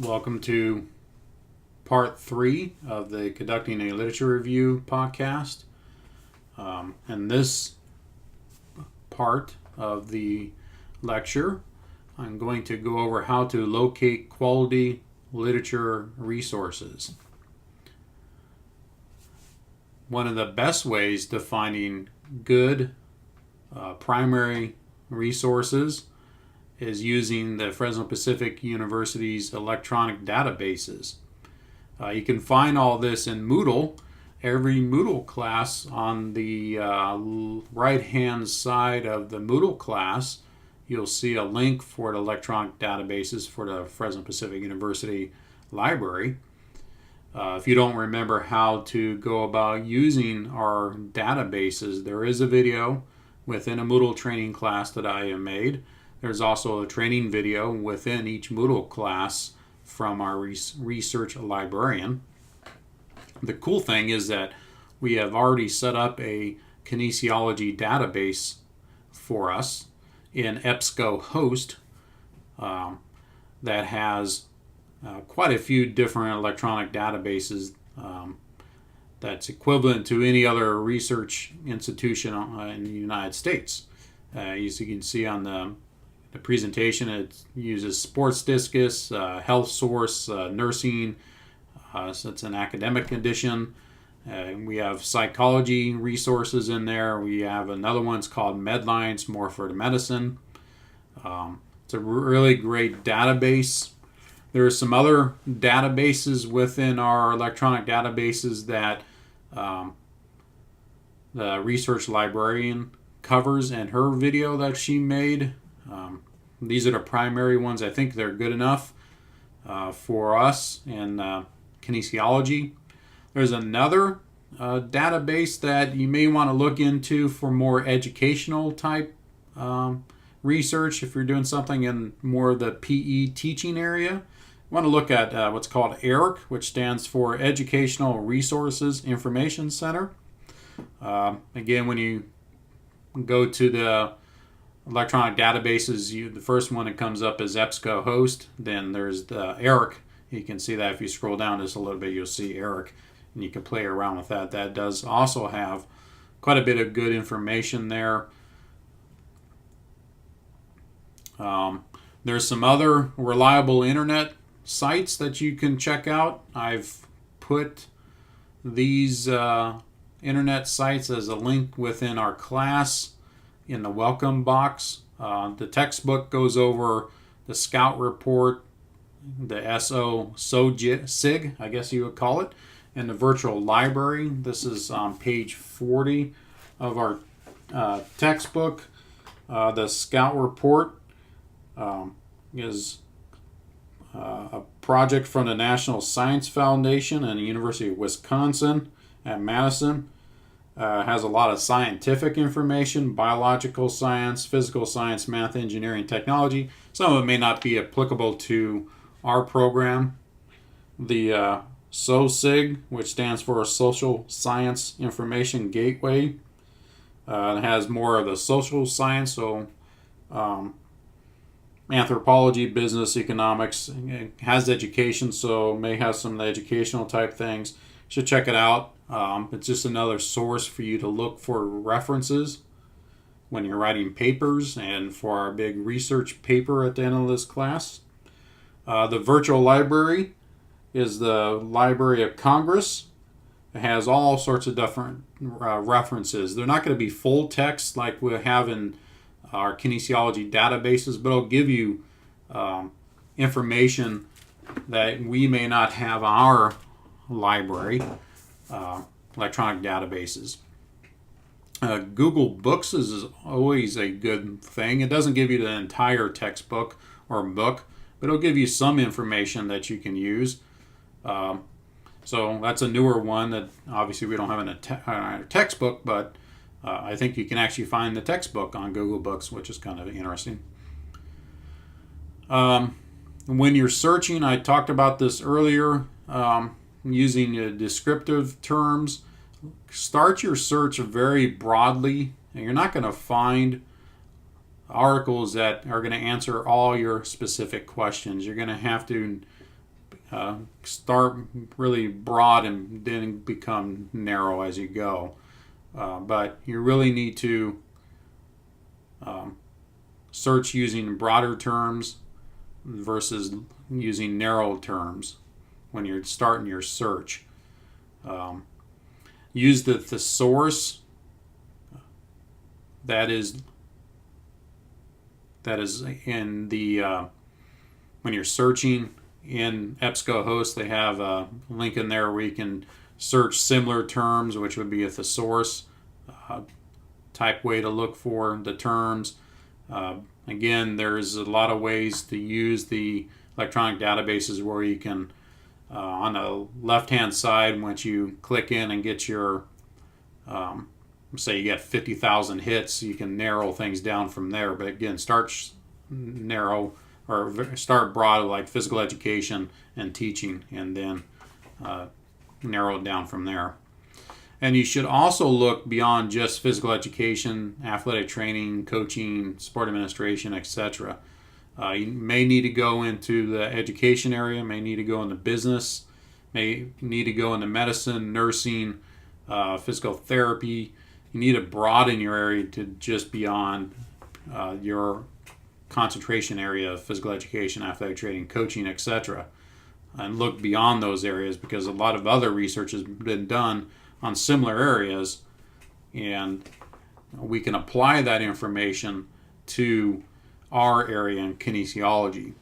Welcome to part 3 of the Conducting a Literature Review podcast. In this part of the lecture, I'm going to go over how to locate quality literature resources. One of the best ways to finding good primary resources is using the Fresno Pacific University's electronic databases. You can find all this in Moodle. Every Moodle class on the right-hand side of the Moodle class, you'll see a link for the electronic databases for the Fresno Pacific University Library. If you don't remember how to go about using our databases, there is a video within a Moodle training class that I have made. There's also a training video within each Moodle class from our research librarian. The cool thing is that we have already set up a kinesiology database for us in EBSCOhost that has quite a few different electronic databases that's equivalent to any other research institution in the United States. As you can see on the presentation, it uses Sports Discus, Health Source, Nursing, so it's an academic edition. We have psychology resources in there. We have another one's called Medlines, more for the medicine. It's a really great database. There are some other databases within our electronic databases that the research librarian covers in her video that she made. These are the primary ones. I think they're good enough for us in kinesiology. There's another database that you may want to look into for more educational type research if you're doing something in more of the PE teaching area. You want to look at what's called ERIC, which stands for Educational Resources Information Center. Again, when you go to the electronic databases, the first one that comes up is EBSCOhost. Then there's the ERIC. You can see that if you scroll down just a little bit, you'll see ERIC, and you can play around with that. That does also have quite a bit of good information there. There's some other reliable internet sites that you can check out. I've put these internet sites as a link within our class in the welcome box. The textbook goes over the Scout Report, the SIG, I guess you would call it, and the virtual library. This is on page 40 of our textbook. The Scout Report is a project from the National Science Foundation and the University of Wisconsin at Madison. Has a lot of scientific information, biological science, physical science, math, engineering, technology. Some of it may not be applicable to our program. The SOSIG, which stands for Social Science Information Gateway, has more of the social science, so anthropology, business, economics. It has education, so may have some of the educational type things. You should check it out. It's just another source for you to look for references when you're writing papers and for our big research paper at the end of this class. The virtual library is the Library of Congress. It has all sorts of different references. They're not going to be full text like we have in our kinesiology databases, but it'll give you information that we may not have in our library. Electronic databases. Google Books is always a good thing. It doesn't give you the entire textbook or book, but it'll give you some information that you can use. So that's a newer one that obviously we don't have in a textbook, but I think you can actually find the textbook on Google Books, which is kind of interesting. When you're searching, I talked about this earlier, using descriptive terms. Start your search very broadly, and you're not going to find articles that are going to answer all your specific questions. You're going to have to start really broad and then become narrow as you go. But you really need to search using broader terms versus using narrow terms when you're starting your search. Use the thesaurus that is in the when you're searching in EBSCOhost. They have a link in there where you can search similar terms, which would be a thesaurus type way to look for the terms. Again, there's a lot of ways to use the electronic databases where you can, on the left-hand side, once you click in and get your, say you get 50,000 hits, you can narrow things down from there. But again, start narrow or start broad, like physical education and teaching, and then narrow it down from there. And you should also look beyond just physical education, athletic training, coaching, sport administration, etc. You may need to go into the education area, may need to go into business, may need to go into medicine, nursing, physical therapy. You need to broaden your area to just beyond your concentration area of physical education, athletic training, coaching, etc. And look beyond those areas, because a lot of other research has been done on similar areas, and we can apply that information to our area in kinesiology.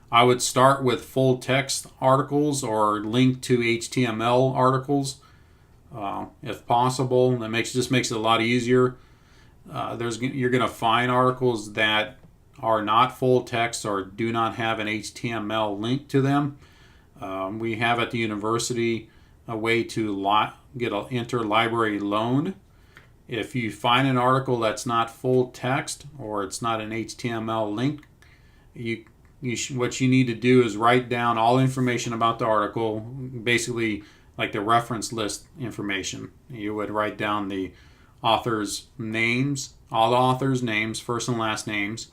I would start with full text articles or link to HTML articles if possible. That just makes it a lot easier. You're going to find articles that are not full text or do not have an HTML link to them. We have at the university a way to get an interlibrary loan. If you find an article that's not full text or it's not an HTML link, what you need to do is write down all information about the article, basically like the reference list information. You would write down the author's names, all the author's names, first and last names,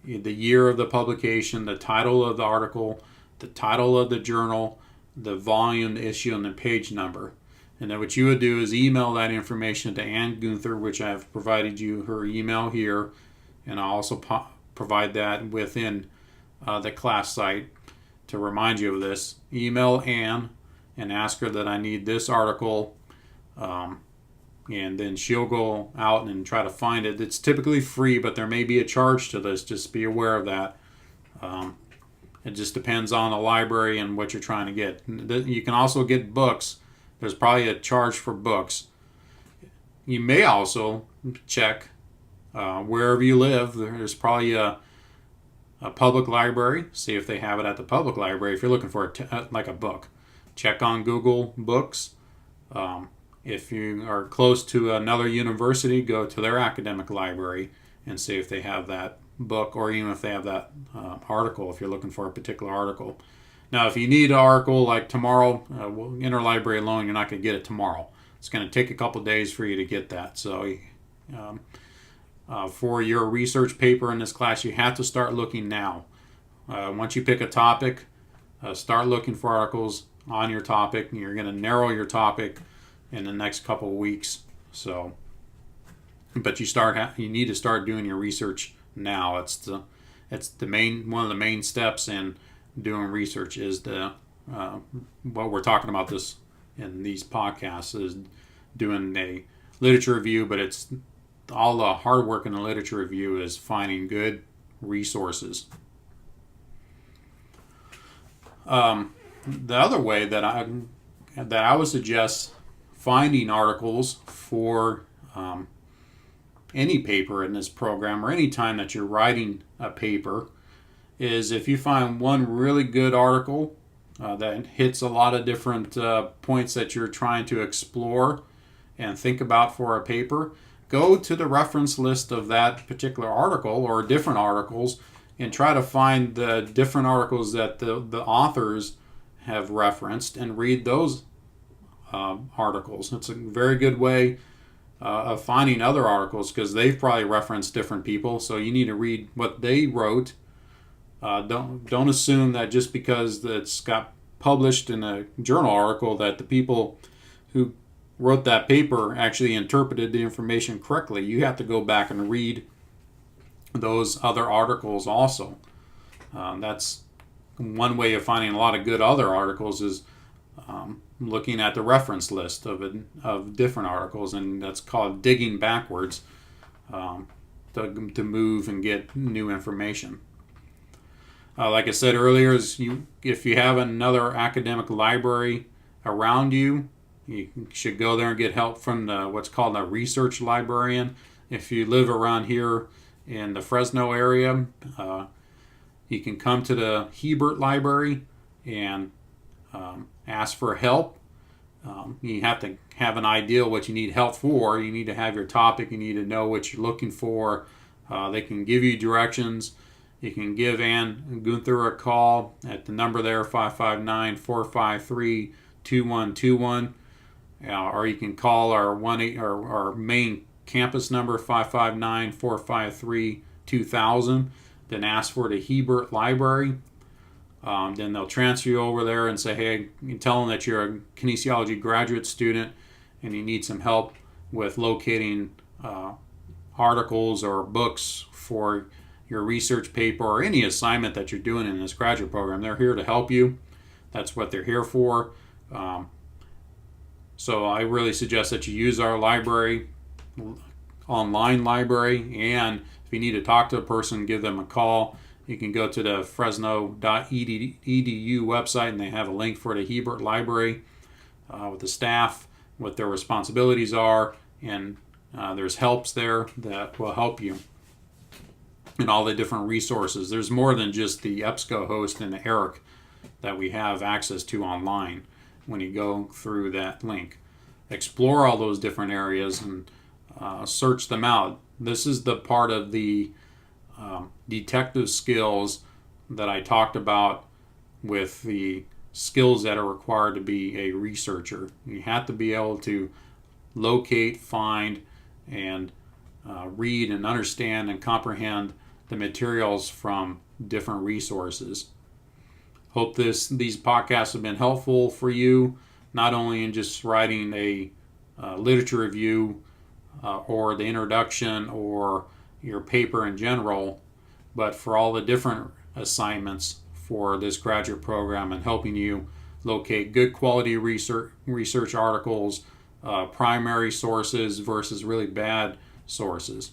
the year of the publication, the title of the article, the title of the journal, the volume, the issue, and the page number. And then what you would do is email that information to Ann Gunther, which I've provided you her email here, and I'll also provide that within the class site to remind you of this. Email Ann and ask her that I need this article, and then she'll go out and try to find it. It's typically free, but there may be a charge to this. Just be aware of that. It just depends on the library and what you're trying to get. You can also get books. There's probably a charge for books. You may also check wherever you live. There's probably a public library. See if they have it at the public library. If you're looking for like a book, check on Google Books. If you are close to another university, go to their academic library and see if they have that book, or even if they have that article, if you're looking for a particular article. Now, if you need an article like tomorrow, interlibrary loan, you're not going to get it tomorrow. It's going to take a couple days for you to get that. So for your research paper in this class, you have to start looking now. Once you pick a topic, start looking for articles on your topic. You're going to narrow your topic in the next couple of weeks. But you need to start doing your research now. It's the main one of the main steps in doing research is what we're talking about this in these podcasts is doing a literature review, but it's all the hard work in the literature review is finding good resources. The other way that I would suggest finding articles for any paper in this program, or any time that you're writing a paper, is if you find one really good article that hits a lot of different points that you're trying to explore and think about for a paper, go to the reference list of that particular article or different articles and try to find the different articles that the authors have referenced and read those articles. It's a very good way of finding other articles, because they've probably referenced different people, so you need to read what they wrote Don't assume that just because it's got published in a journal article that the people who wrote that paper actually interpreted the information correctly. You have to go back and read those other articles also. That's one way of finding a lot of good other articles is looking at the reference list of different articles, and that's called digging backwards to move and get new information. Like I said earlier, if you have another academic library around you, you should go there and get help from what's called a research librarian. If you live around here in the Fresno area, you can come to the Hebert Library and ask for help. You have to have an idea what you need help for. You need to have your topic. You need to know what you're looking for. They can give you directions. You can give Ann Gunther a call at the number there, 559-453-2121. Or you can call our main campus number, 559-453-2000. Then ask for the Hebert Library. Then they'll transfer you over there and say, hey, you tell them that you're a kinesiology graduate student and you need some help with locating articles or books for your research paper or any assignment that you're doing in this graduate program. They're here to help you. That's what they're here for. So I really suggest that you use our library, online library, and if you need to talk to a person, give them a call. You can go to the fresno.edu website, and they have a link for the Hebert Library with the staff, what their responsibilities are, and there's helps there that will help you and all the different resources. There's more than just the EBSCO-host and the ERIC that we have access to online when you go through that link. Explore all those different areas and search them out. This is the part of the detective skills that I talked about with the skills that are required to be a researcher. You have to be able to locate, find, and read and understand and comprehend the materials from different resources. Hope these podcasts have been helpful for you, not only in just writing a literature review or the introduction or your paper in general, but for all the different assignments for this graduate program and helping you locate good quality research articles, primary sources versus really bad sources.